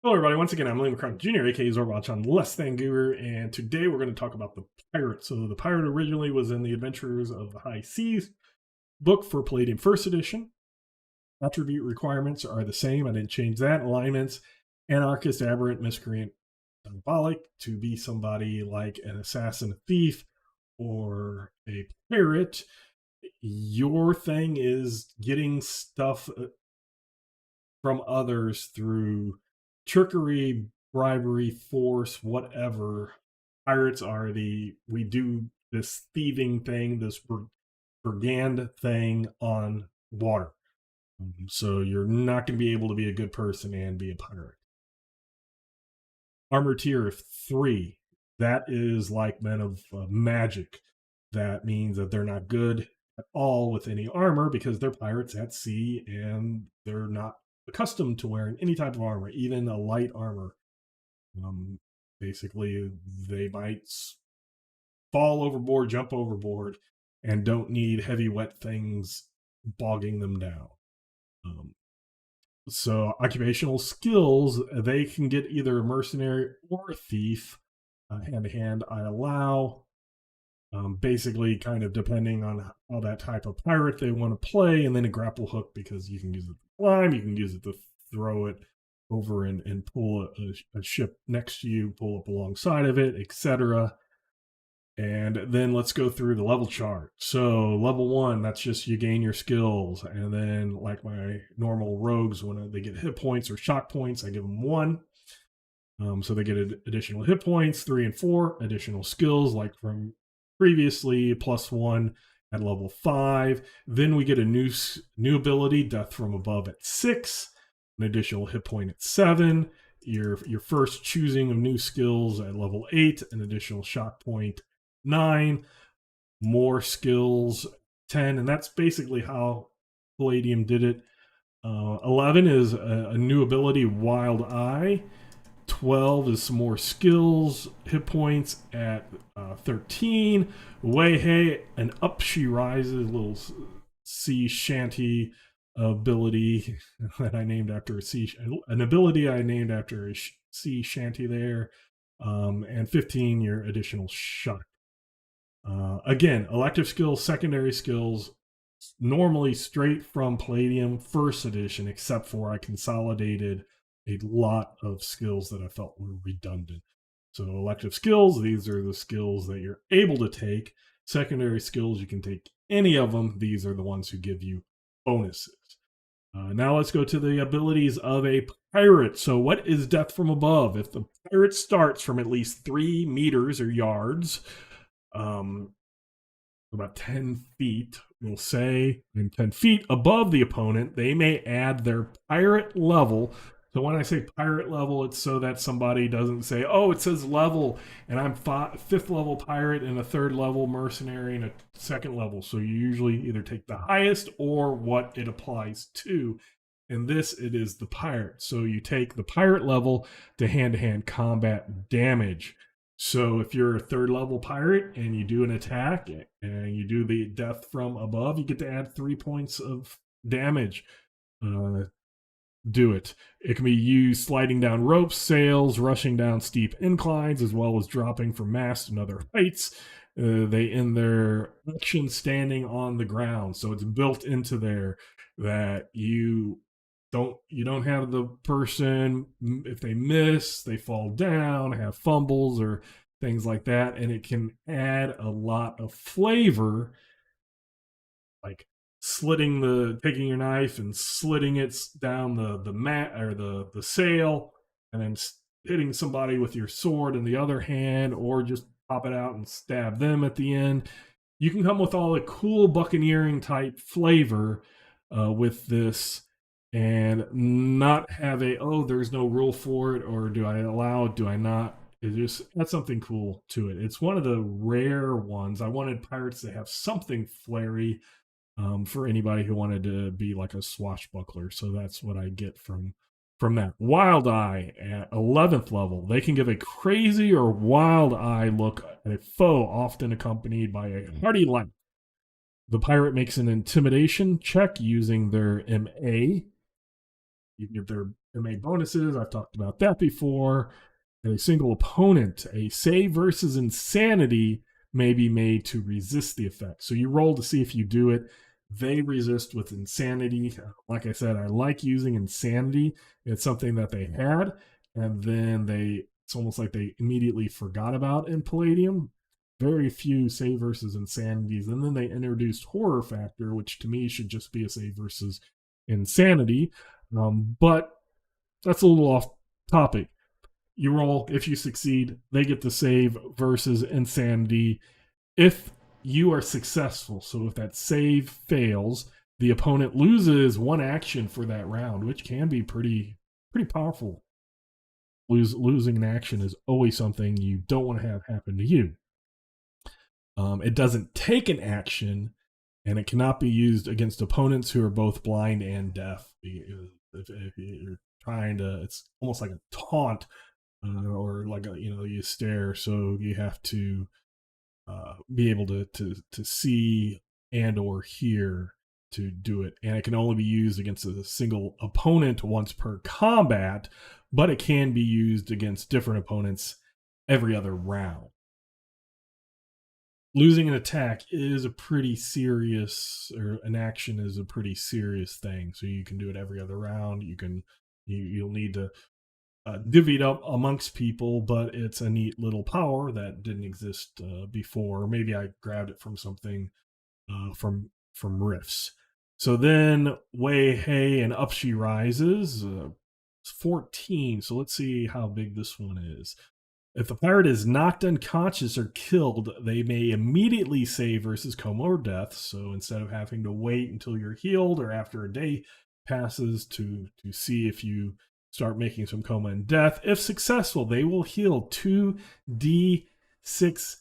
Hello, everybody. Once again, I'm Liam McCrum Jr., aka Zorwatch on Less Than Guru, and today we're going to talk about the pirate. So, the pirate originally was in the Adventures of the High Seas book for Palladium First Edition. Attribute requirements are the same. I didn't change that. Alignments: anarchist, aberrant, miscreant, symbolic. To be somebody like an assassin, a thief, or a pirate, your thing is getting stuff from others through trickery, bribery, force, whatever. Pirates are we do this thieving thing, this brigand thing on water. So you're not going to be able to be a good person and be a pirate. Armor tier of 3. That is like men of magic. That means that they're not good at all with any armor because they're pirates at sea and they're not accustomed to wearing any type of armor, even a light armor. Um, Basically, they might fall overboard, jump overboard, and don't need heavy, wet things bogging them down. Um, so, occupational skills, they can get either a mercenary or a thief. Hand to hand, I allow. Basically, kind of depending on how that type of pirate they want to play, and then a grapple hook because you can use it to climb, you can use it to throw it over and pull a ship next to you, pull up alongside of it, etc. And then let's go through the level chart. So level 1, that's just you gain your skills, and then like my normal rogues, when they get hit points or shock points, I give them 1. So they get additional hit points, 3 and 4, additional skills like from previously, +1 at level 5. Then we get a new ability, Death from Above, at 6, an additional hit point at 7. Your first choosing of new skills at level 8, an additional shock point 9, more skills 10, and that's basically how Palladium did it. 11 is a new ability, Wild Eye. 12 is some more skills, hit points at 13. Way hey, and up she rises, little sea shanty ability that I named after an ability I named after a sea shanty there. And 15, your additional shock. Again, elective skills, secondary skills, normally straight from Palladium First Edition, except for I consolidated a lot of skills that I felt were redundant. So, elective skills, these are the skills that you're able to take. Secondary skills, you can take any of them. These are the ones who give you bonuses. Now let's go to the abilities of a pirate. So, what is Death from Above? If the pirate starts from at least 3 meters or yards, about 10 feet, we'll say, and 10 feet above the opponent, they may add their pirate level. So when I say pirate level, it's so that somebody doesn't say, oh, it says level, and I'm 5th level pirate and a 3rd level mercenary and a 2nd level. So you usually either take the highest or what it applies to. In this, it is the pirate. So you take the pirate level to hand-to-hand combat damage. So if you're a 3rd level pirate and you do an attack and you do the Death from Above, you get to add 3 points of damage. Do it. It can be used sliding down ropes, sails, rushing down steep inclines, as well as dropping from masts and other heights. They end their action standing on the ground, so it's built into there that you don't have the person, if they miss, they fall down, have fumbles or things like that, and it can add a lot of flavor, like taking your knife and slitting it down the mat or the sail, and then hitting somebody with your sword in the other hand, or just pop it out and stab them at the end. You can come with all the cool buccaneering type flavor with this, and not have there's no rule for it, or do I allow it, do I not. It just adds something cool to it. It's one of the rare ones. I wanted pirates to have something flary, for anybody who wanted to be like a swashbuckler. So that's what I get from that. Wild Eye at 11th level. They can give a crazy or wild eye look at a foe, often accompanied by a hearty laugh. The pirate makes an intimidation check using their MA. You can give their There may bonuses. I've talked about that before. A single opponent, a save versus insanity may be made to resist the effect. So you roll to see if you do it. They resist with insanity. Like I said, I like using insanity. It's something that they had, and then it's almost like they immediately forgot about in Palladium. Very few save versus insanities. And then they introduced horror factor, which to me should just be a save versus insanity. But that's a little off topic. You roll. If you succeed, they get the save versus insanity. If you are successful, so if that save fails, the opponent loses one action for that round, which can be pretty powerful. Losing an action is always something you don't want to have happen to you. It doesn't take an action, and it cannot be used against opponents who are both blind and deaf. If you're trying to, it's almost like a taunt, or like you stare, so you have to be able to see and or hear to do it, and it can only be used against a single opponent once per combat, but it can be used against different opponents every other round. Losing an attack is a pretty serious, or an action is a pretty serious thing, so you can do it every other round. You'll need to divvied up amongst people, but it's a neat little power that didn't exist before. Maybe I grabbed it from something from Rifts. So then Way Hey and Up She Rises. 14. So let's see how big this one is. If the pirate is knocked unconscious or killed, they may immediately save versus coma or death. So instead of having to wait until you're healed or after a day passes to see if you start making some coma and death, if successful, they will heal 2d6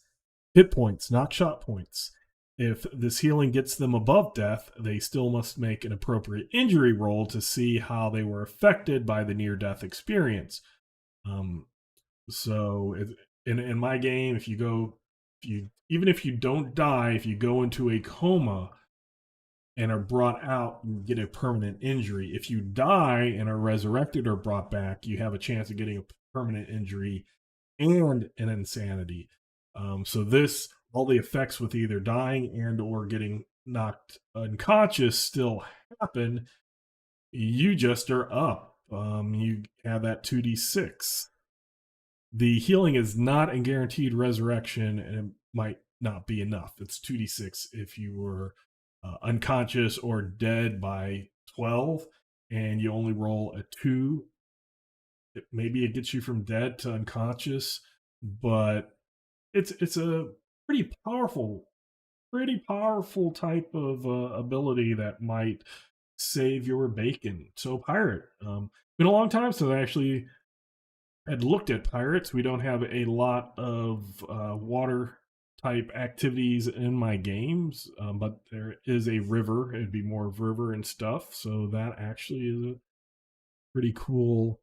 hit points, not shot points. If this healing gets them above death, they still must make an appropriate injury roll to see how they were affected by the near-death experience. So in my game, even if you don't die, if you go into a coma and are brought out, you get a permanent injury. If you die and are resurrected or brought back, you have a chance of getting a permanent injury and an insanity. So all the effects with either dying and or getting knocked unconscious still happen. You just are up. You have that 2d6. The healing is not a guaranteed resurrection, and it might not be enough. It's 2d6 if you were unconscious or dead by 12 and you only roll a 2. Maybe it gets you from dead to unconscious, but it's a pretty powerful type of ability that might save your bacon. So pirate, been a long time since I actually had looked at pirates. We don't have a lot of water type activities in my games, but there is a river. It'd be more of river and stuff. So that actually is a pretty cool,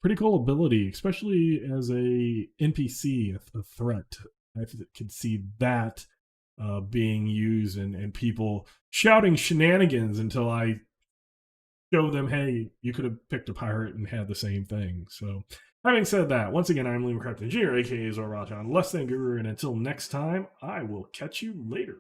pretty cool ability, especially as a NPC, a threat. I could see that being used, and people shouting shenanigans until I show them, hey, you could have picked a pirate and had the same thing. So, having said that, once again, I'm Liam Crafton Jr., aka Zorbaton, Less Than Guru, and until next time, I will catch you later.